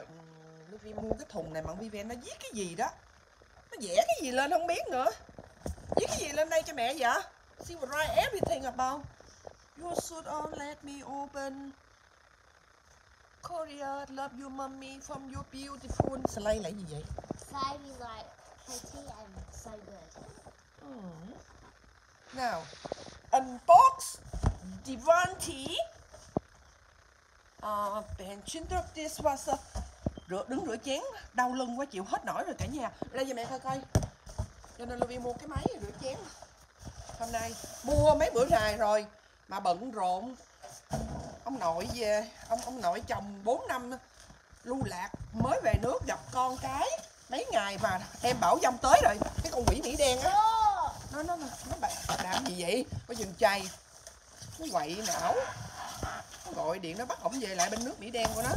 Trời, Lưu mua cái thùng này mà Vivian nó viết cái gì đó. Nó vẽ cái gì lên không biết nữa. Viết cái gì lên đây cho mẹ vậy? She will write everything about you should all let me open Korea, love you mommy from your beautiful. Slay là gì vậy? Slay means like pretty and so good. Now, unbox Divanti. Benching up dishwasher. Đứng rửa chén đau lưng quá, chịu hết nổi rồi cả nhà. Đây cho mẹ coi coi. Cho nên Lưu mua cái máy rửa chén. Hôm nay mua mấy bữa dài rồi mà bận rộn. Ông nội về, ông nội chồng 4 năm lưu lạc, mới về nước gặp con cái mấy ngày mà em bảo dông tới rồi. Cái con quỷ Mỹ đen á, nó làm gì vậy? Có dừng chay, nó quậy não, nó gọi điện nó bắt ổng về lại bên nước Mỹ đen của nó.